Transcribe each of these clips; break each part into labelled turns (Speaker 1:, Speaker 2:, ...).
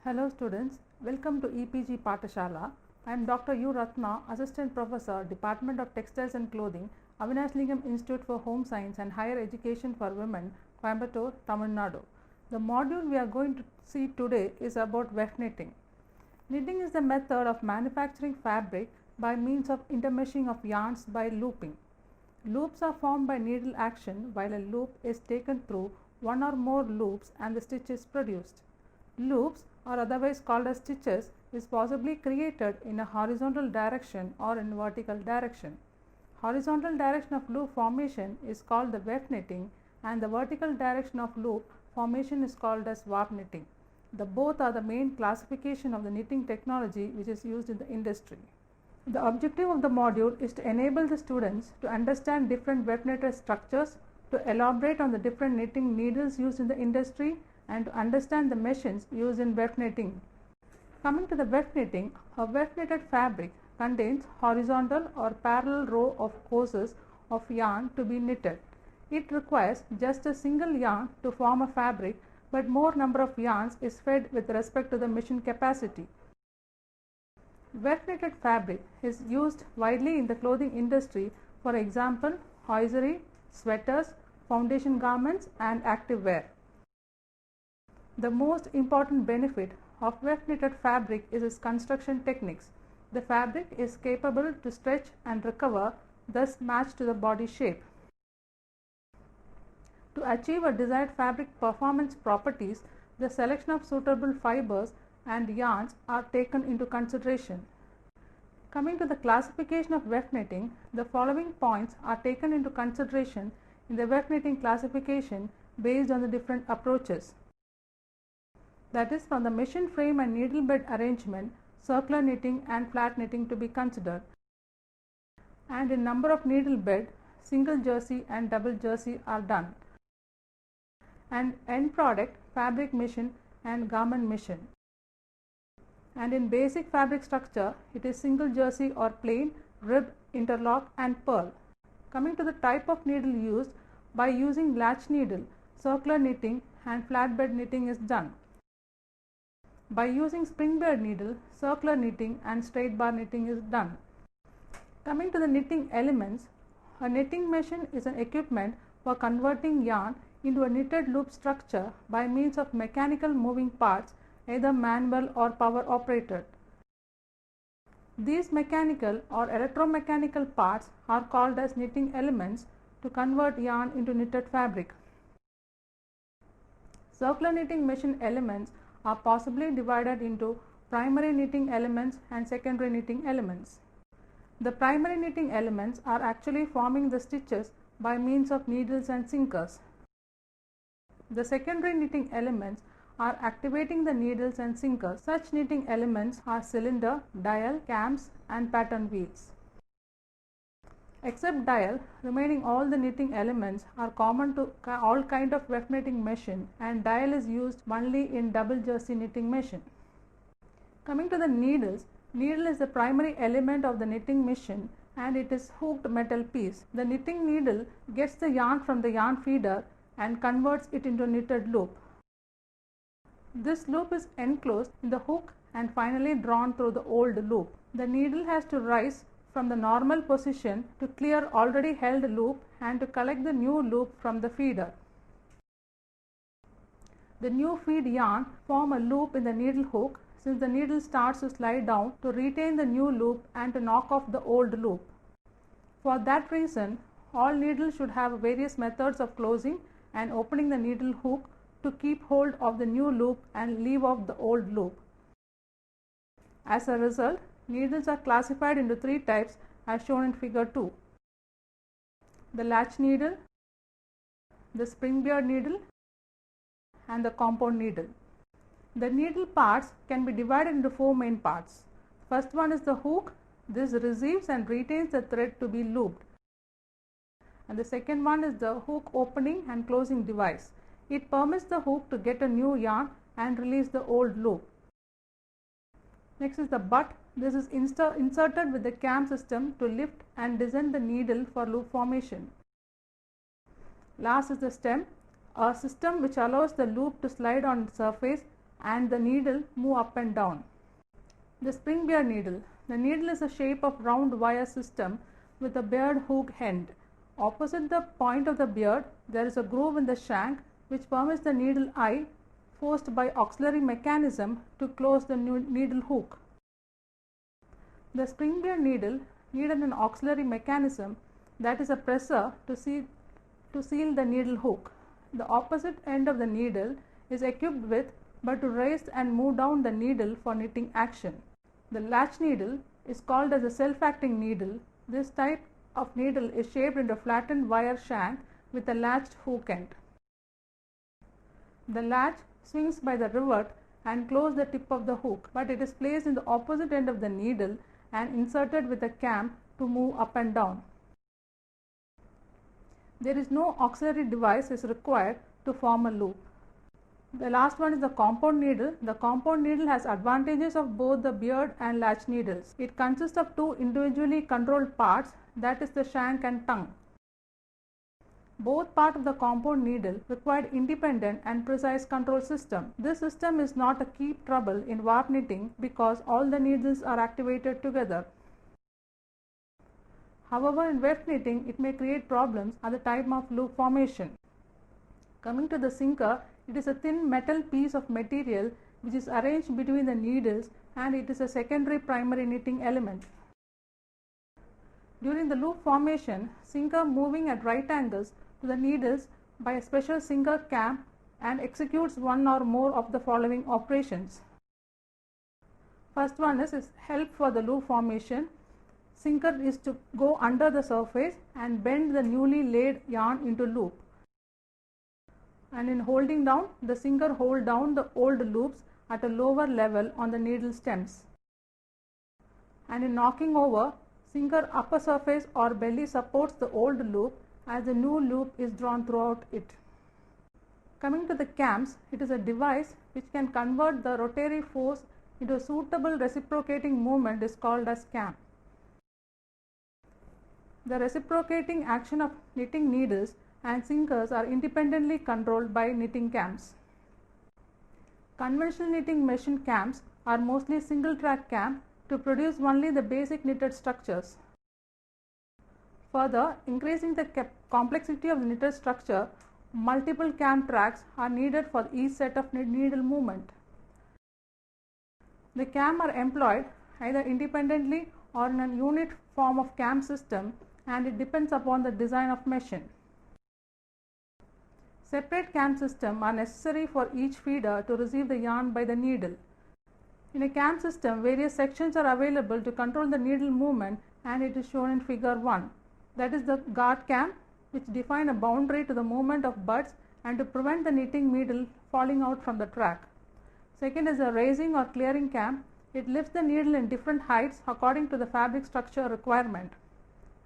Speaker 1: Hello students, welcome to EPG Pathashala. I am Dr. U. Ratna, Assistant Professor, Department of Textiles and Clothing, Avinashlingam Institute for Home Science and Higher Education for Women, Coimbatore, Tamil Nadu. The module we are going to see today is about weft knitting. Knitting is the method of manufacturing fabric by means of intermeshing of yarns by looping. Loops are formed by needle action while a loop is taken through one or more loops and the stitch is produced. Loops, or otherwise called as stitches, is possibly created in a horizontal direction or in vertical direction. Horizontal direction of loop formation is called the weft knitting and the vertical direction of loop formation is called as warp knitting. The both are the main classification of the knitting technology which is used in the industry. The objective of the module is to enable the students to understand different weft knitted structures, to elaborate on the different knitting needles used in the industry, and to understand the machines used in weft knitting. Coming to the weft knitting, a weft knitted fabric contains horizontal or parallel row of courses of yarn to be knitted. It requires just a single yarn to form a fabric, but more number of yarns is fed with respect to the machine capacity. Weft knitted fabric is used widely in the clothing industry, for example, hosiery, sweaters, foundation garments, and active wear. The most important benefit of weft knitted fabric is its construction techniques. The fabric is capable to stretch and recover, thus match to the body shape. To achieve a desired fabric performance properties, the selection of suitable fibers and yarns are taken into consideration. Coming to the classification of weft knitting, the following points are taken into consideration in the weft knitting classification based on the different approaches. That is, from the machine frame and needle bed arrangement, circular knitting and flat knitting to be considered, and in number of needle bed, single jersey and double jersey are done, and end product, fabric machine and garment machine. And in basic fabric structure, it is single jersey or plain, rib, interlock and purl. Coming to the type of needle used, by using latch needle, circular knitting and flatbed knitting is done. By using spring bead needle, circular knitting and straight bar knitting is done. Coming to the knitting elements, a knitting machine is an equipment for converting yarn into a knitted loop structure by means of mechanical moving parts, either manual or power operated. These mechanical or electromechanical parts are called as knitting elements to convert yarn into knitted fabric. Circular knitting machine elements are possibly divided into primary knitting elements and secondary knitting elements. The primary knitting elements are actually forming the stitches by means of needles and sinkers. The secondary knitting elements are activating the needles and sinkers. Such knitting elements are cylinder, dial, cams and pattern wheels. Except dial, remaining all the knitting elements are common to all kind of weft knitting machine, and dial is used only in double jersey knitting machine. Coming to the needles, needle is the primary element of the knitting machine and it is hooked metal piece. The knitting needle gets the yarn from the yarn feeder and converts it into knitted loop. This loop is enclosed in the hook and finally drawn through the old loop. The needle has to rise from the normal position to clear already held loop and to collect the new loop from the feeder. The new feed yarn form a loop in the needle hook, since the needle starts to slide down to retain the new loop and to knock off the old loop. For that reason, all needles should have various methods of closing and opening the needle hook to keep hold of the new loop and leave off the old loop. As a result, needles are classified into three types as shown in figure 2. The latch needle, the spring bead needle and the compound needle. The needle parts can be divided into four main parts. First one is the hook. This receives and retains the thread to be looped. And the second one is the hook opening and closing device. It permits the hook to get a new yarn and release the old loop. Next is the butt. This is inserted with the cam system to lift and descend the needle for loop formation. Last is the stem, a system which allows the loop to slide on the surface and the needle move up and down. The spring beard needle. The needle is a shape of round wire system with a beard hook end. Opposite the point of the beard, there is a groove in the shank which permits the needle eye, forced by auxiliary mechanism, to close the needle hook. The spring beard needle needed an auxiliary mechanism, that is a presser, to seal the needle hook. The opposite end of the needle is equipped with but to raise and move down the needle for knitting action. The latch needle is called as a self-acting needle. This type of needle is shaped into a flattened wire shank with a latched hook end. The latch swings by the rivet and closes the tip of the hook, but it is placed in the opposite end of the needle and inserted with a cam to move up and down. There is no auxiliary device is required to form a loop. The last one is the compound needle. The compound needle has advantages of both the beard and latch needles. It consists of two individually controlled parts, that is the shank and tongue. Both parts of the compound needle require independent and precise control system. This system is not a keep trouble in warp knitting because all the needles are activated together. However, in weft knitting, it may create problems at the time of loop formation. Coming to the sinker, it is a thin metal piece of material which is arranged between the needles, and it is a secondary primary knitting element. During the loop formation, sinker moving at right angles to the needles by a special sinker cam and executes one or more of the following operations. First one is help for the loop formation. Sinker is to go under the surface and bend the newly laid yarn into loop. And in holding down, the sinker hold down the old loops at a lower level on the needle stems. And in knocking over, sinker upper surface or belly supports the old loop as the new loop is drawn throughout it. Coming to the cams, it is a device which can convert the rotary force into a suitable reciprocating movement is called as cam. The reciprocating action of knitting needles and sinkers are independently controlled by knitting cams. Conventional knitting machine cams are mostly single track cam to produce only the basic knitted structures. Further, increasing the complexity of the knitted structure, multiple cam tracks are needed for each set of needle movement. The cam are employed either independently or in a unit form of cam system, and it depends upon the design of machine. Separate cam systems are necessary for each feeder to receive the yarn by the needle. In a cam system, various sections are available to control the needle movement, and it is shown in figure 1. That is the guard cam, which define a boundary to the movement of buds and to prevent the knitting needle falling out from the track. Second is a raising or clearing cam. It lifts the needle in different heights according to the fabric structure requirement.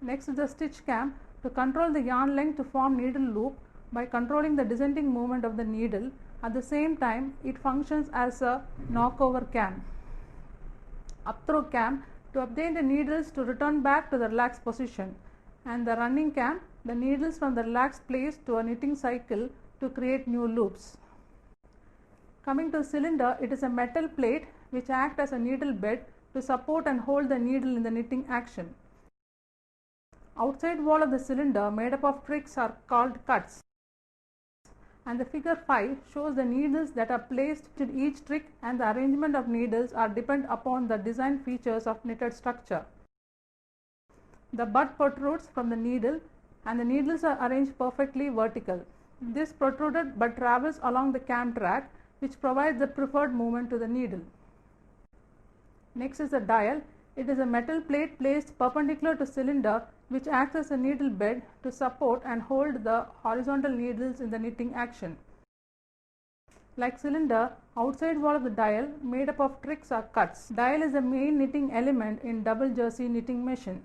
Speaker 1: Next is the stitch cam to control the yarn length to form needle loop by controlling the descending movement of the needle. At the same time, it functions as a knockover cam. Up throw cam to obtain the needles to return back to the relaxed position, and the running cam, the needles from the relaxed place to a knitting cycle to create new loops. Coming to the cylinder, it is a metal plate which acts as a needle bed to support and hold the needle in the knitting action. Outside wall of the cylinder made up of tricks are called cuts, and the figure 5 shows the needles that are placed in each trick, and the arrangement of needles are depend upon the design features of knitted structure. The bud protrudes from the needle, and the needles are arranged perfectly vertical. This protruded bud travels along the cam track, which provides the preferred movement to the needle. Next is the dial. It is a metal plate placed perpendicular to cylinder which acts as a needle bed to support and hold the horizontal needles in the knitting action. Like cylinder, outside wall of the dial made up of tricks are cuts. Dial is the main knitting element in double jersey knitting machine.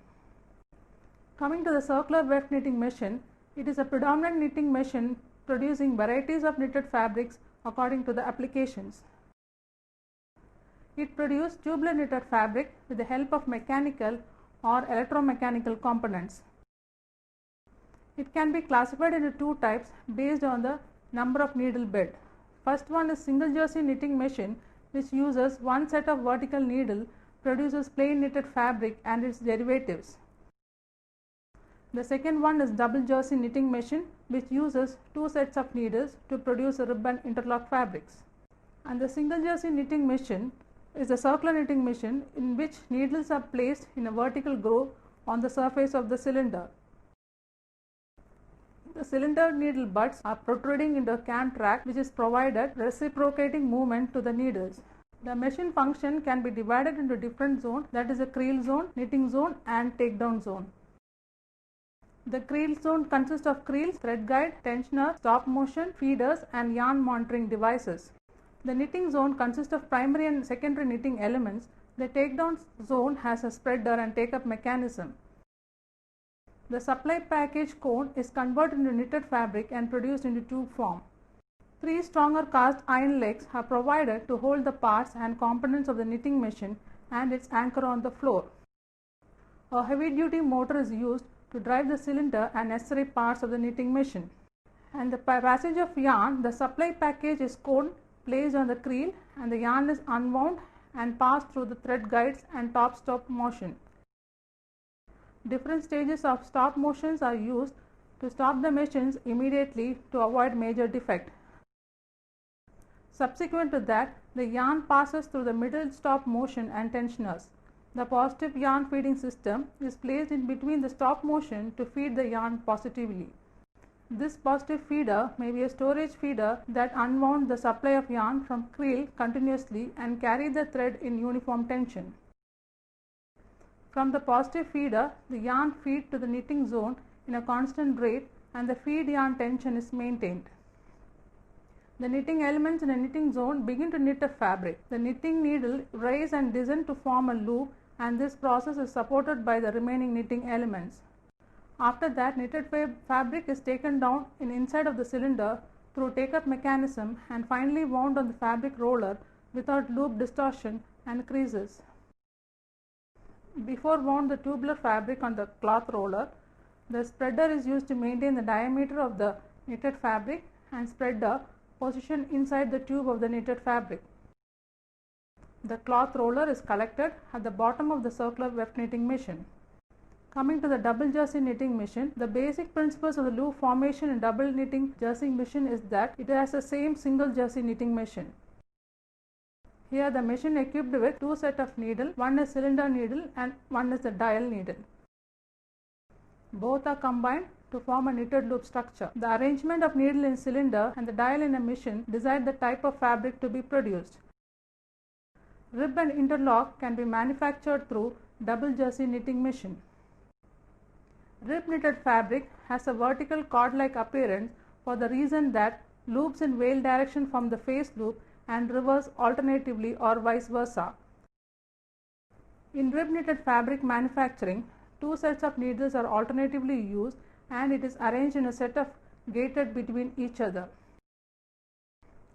Speaker 1: Coming to the circular weft knitting machine, it is a predominant knitting machine producing varieties of knitted fabrics according to the applications. It produces tubular knitted fabric with the help of mechanical or electromechanical components. It can be classified into two types based on the number of needle bed. First one is single jersey knitting machine, which uses one set of vertical needle, produces plain knitted fabric and its derivatives. The second one is double jersey knitting machine, which uses two sets of needles to produce ribbon interlock fabrics. And the single jersey knitting machine is a circular knitting machine in which needles are placed in a vertical groove on the surface of the cylinder. The cylinder needle butts are protruding into a cam track which is provided reciprocating movement to the needles. The machine function can be divided into different zones, that is a creel zone, knitting zone and takedown zone. The creel zone consists of creels, thread guide, tensioner, stop motion, feeders and yarn monitoring devices. The knitting zone consists of primary and secondary knitting elements. The takedown zone has a spreader and take-up mechanism. The supply package cone is converted into knitted fabric and produced into tube form. Three stronger cast iron legs are provided to hold the parts and components of the knitting machine and its anchor on the floor. A heavy-duty motor is used to drive the cylinder and necessary parts of the knitting machine. And the passage of yarn, the supply package is coned, placed on the creel, and the yarn is unwound and passed through the thread guides and top stop motion. Different stages of stop motions are used to stop the machines immediately to avoid major defect. Subsequent to that, the yarn passes through the middle stop motion and tensioners. The positive yarn feeding system is placed in between the stop motion to feed the yarn positively. This positive feeder may be a storage feeder that unwound the supply of yarn from creel continuously and carry the thread in uniform tension. From the positive feeder, the yarn feed to the knitting zone in a constant rate and the feed yarn tension is maintained. The knitting elements in a knitting zone begin to knit a fabric. The knitting needle rise and descend to form a loop, and this process is supported by the remaining knitting elements. After that, knitted fabric is taken down inside of the cylinder through take-up mechanism and finally wound on the fabric roller without loop distortion and creases. Before wound the tubular fabric on the cloth roller, the spreader is used to maintain the diameter of the knitted fabric and spreader positioned inside the tube of the knitted fabric. The cloth roller is collected at the bottom of the circular weft knitting machine. Coming to the double jersey knitting machine, the basic principles of the loop formation in double knitting jersey machine is that it has the same single jersey knitting machine. Here the machine equipped with two sets of needle, one is cylinder needle and one is the dial needle. Both are combined to form a knitted loop structure. The arrangement of needle in cylinder and the dial in a machine decide the type of fabric to be produced. Rib and interlock can be manufactured through double jersey knitting machine. Rib knitted fabric has a vertical cord-like appearance for the reason that loops in veil direction form the face loop and reverse alternatively or vice versa. In rib knitted fabric manufacturing, two sets of needles are alternatively used and it is arranged in a set of gated between each other.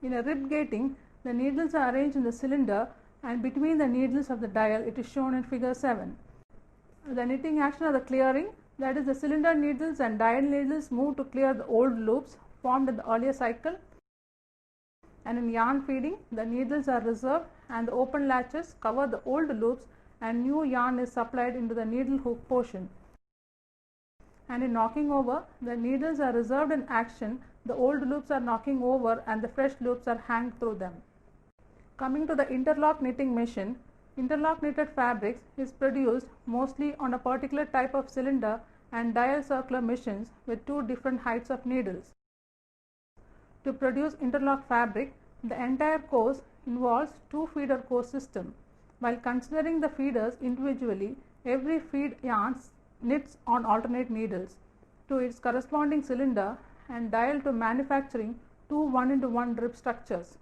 Speaker 1: In a rib gating, the needles are arranged in the cylinder and between the needles of the dial. It is shown in figure 7. The knitting action of the clearing, that is the cylinder needles and dial needles move to clear the old loops formed in the earlier cycle, and in yarn feeding the needles are reserved and the open latches cover the old loops and new yarn is supplied into the needle hook portion. And in knocking over, the needles are reserved in action, the old loops are knocking over and the fresh loops are hanged through them. Coming to the interlock knitting machine, interlock knitted fabrics is produced mostly on a particular type of cylinder and dial circular machines with two different heights of needles. To produce interlock fabric, the entire course involves two feeder course system. While considering the feeders individually, every feed yarn knits on alternate needles to its corresponding cylinder and dial to manufacturing two 1:1 rib structures.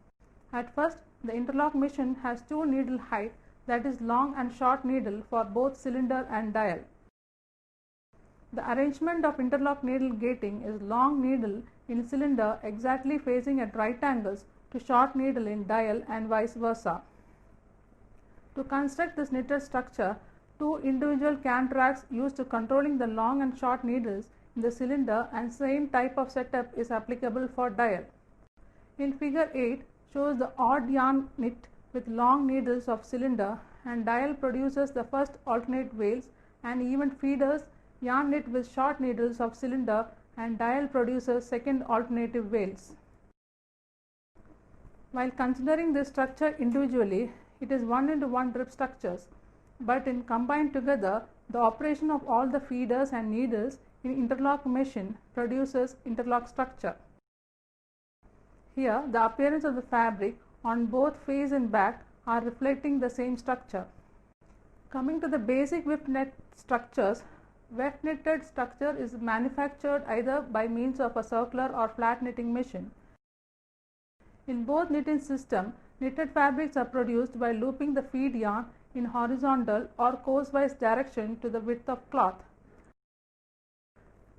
Speaker 1: At first, the interlock machine has two needle height, that is long and short needle for both cylinder and dial. The arrangement of interlock needle gating is long needle in cylinder exactly facing at right angles to short needle in dial and vice versa. To construct this knitted structure, two individual cam tracks used to controlling the long and short needles in the cylinder and same type of setup is applicable for dial. In figure 8 shows the odd yarn knit with long needles of cylinder, and dial produces the first alternate veils, and even feeders yarn knit with short needles of cylinder, and dial produces second alternative veils. While considering this structure individually, it is 1:1 drip structures, but in combined together, the operation of all the feeders and needles in interlock machine produces interlock structure. Here, the appearance of the fabric on both face and back are reflecting the same structure. Coming to the basic weft net structures, weft knitted structure is manufactured either by means of a circular or flat knitting machine. In both knitting systems, knitted fabrics are produced by looping the feed yarn in horizontal or course-wise direction to the width of cloth.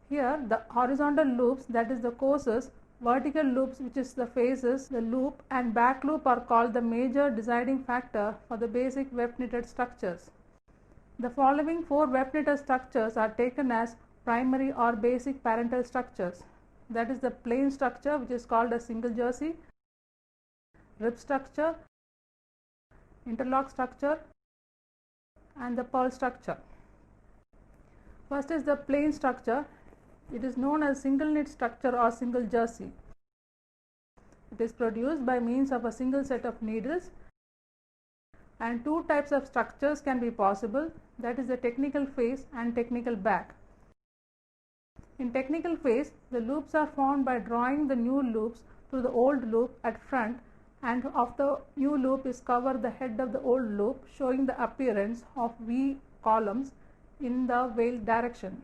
Speaker 1: Here, the horizontal loops, that is the courses, vertical loops, which is the faces, the loop and back loop, are called the major deciding factor for the basic weft knitted structures. The following 4 weft knitted structures are taken as primary or basic parental structures. That is the plain structure, which is called a single jersey, rib structure, interlock structure, and the purl structure. First is the plain structure. It is known as single knit structure or single jersey. It is produced by means of a single set of needles, and 2 types of structures can be possible, that is the technical face and technical back. In technical face, the loops are formed by drawing the new loops through the old loop at front, and of the new loop is covered the head of the old loop, showing the appearance of V columns in the veil direction.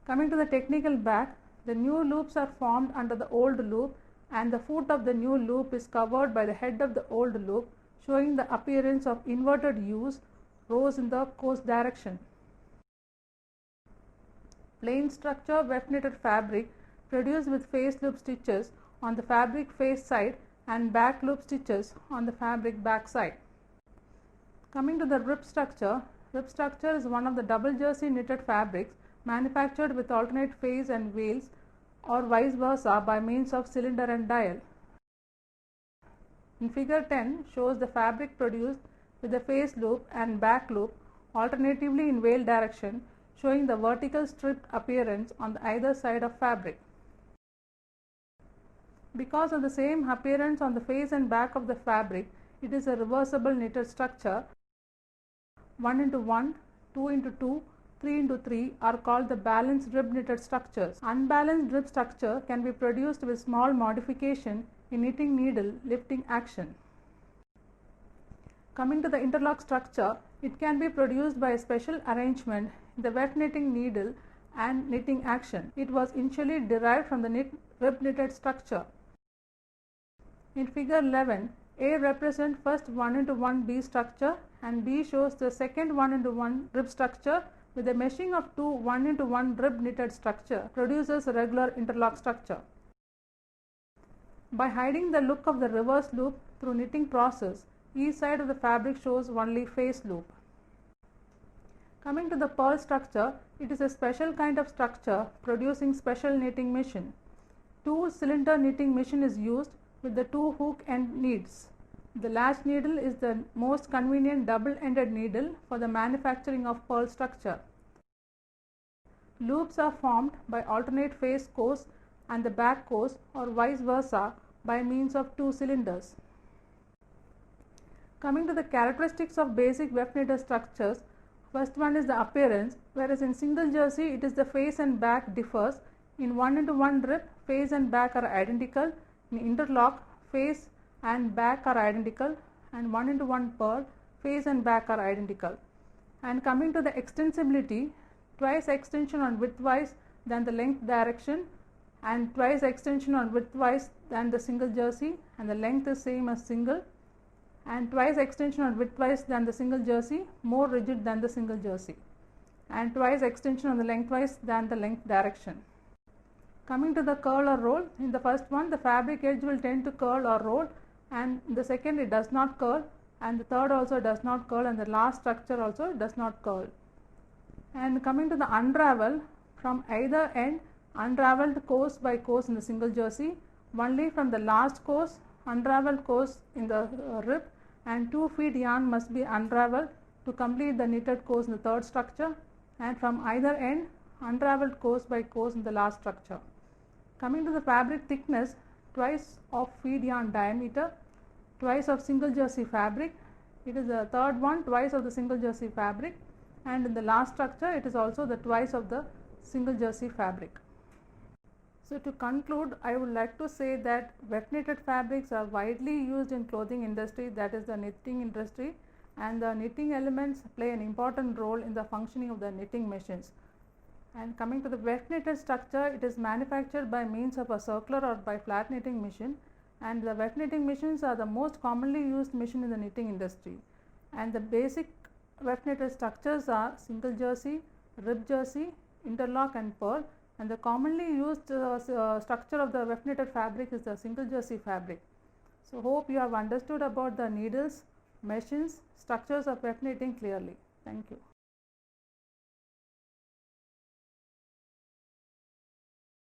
Speaker 1: Coming to the technical back, the new loops are formed under the old loop, and the foot of the new loop is covered by the head of the old loop, showing the appearance of inverted U's, rows in the course direction. Plain structure weft knitted fabric produced with face loop stitches on the fabric face side and back loop stitches on the fabric back side. Coming to the rib structure is one of the double jersey knitted fabrics manufactured with alternate face and veils or vice versa by means of cylinder and dial. In figure 10 shows the fabric produced with the face loop and back loop alternatively in veil direction, showing the vertical stripped appearance on the either side of fabric. Because of the same appearance on the face and back of the fabric, it is a reversible knitted structure. 1:1, 2:2, 3:3 are called the balanced rib knitted structures. Unbalanced rib structure can be produced with small modification in knitting needle lifting action. Coming to the interlock structure, it can be produced by a special arrangement in the weft knitting needle and knitting action. It was initially derived from the rib knitted structure. In figure 11, A represents first 1:1 B structure and B shows the second 1:1 rib structure. With the meshing of two 1:1 rib knitted structure produces a regular interlock structure. By hiding the look of the reverse loop through knitting process, each side of the fabric shows only face loop. Coming to the purl structure, it is a special kind of structure producing special knitting machine. 2 cylinder knitting machine is used with the 2 hook end needles. The latch needle is the most convenient double-ended needle for the manufacturing of purl structure. Loops are formed by alternate face course and the back course or vice versa by means of 2 cylinders. Coming to the characteristics of basic weft knitted structures, first one is the appearance, whereas in single jersey it is the face and back differs. In 1:1 rib, face and back are identical. In interlock, face and back are identical, and 1:1 purl, face and back are identical. And coming to the extensibility, twice extension on widthwise than the length direction, and twice extension on widthwise than the single jersey, and the length is same as single, and twice extension on widthwise than the single jersey, more rigid than the single jersey, and twice extension on the lengthwise than the length direction. Coming to the curl or roll, in the first one the fabric edge will tend to curl or roll, and in the second it does not curl, and the third also does not curl, and the last structure also does not curl. And coming to the unravel, from either end unraveled course by course in the single jersey, only from the last course, unraveled course in the rib, and 2 feet yarn must be unraveled to complete the knitted course in the third structure, and from either end unraveled course by course in the last structure. Coming to the fabric thickness, twice of feed yarn diameter, twice of single jersey fabric, it is the third one, twice of the single jersey fabric, and in the last structure it is also the twice of the single jersey fabric. So to conclude, I would like to say that wet knitted fabrics are widely used in clothing industry, that is the knitting industry, and the knitting elements play an important role in the functioning of the knitting machines. And coming to the wet knitted structure, it is manufactured by means of a circular or by flat knitting machine, and the wet knitting machines are the most commonly used machine in the knitting industry. And the basic wet knitted structures are single jersey, rib jersey, interlock and purl, and the commonly used structure of the wet knitted fabric is the single jersey fabric. So hope you have understood about the needles, machines, structures of wet knitting clearly. Thank you.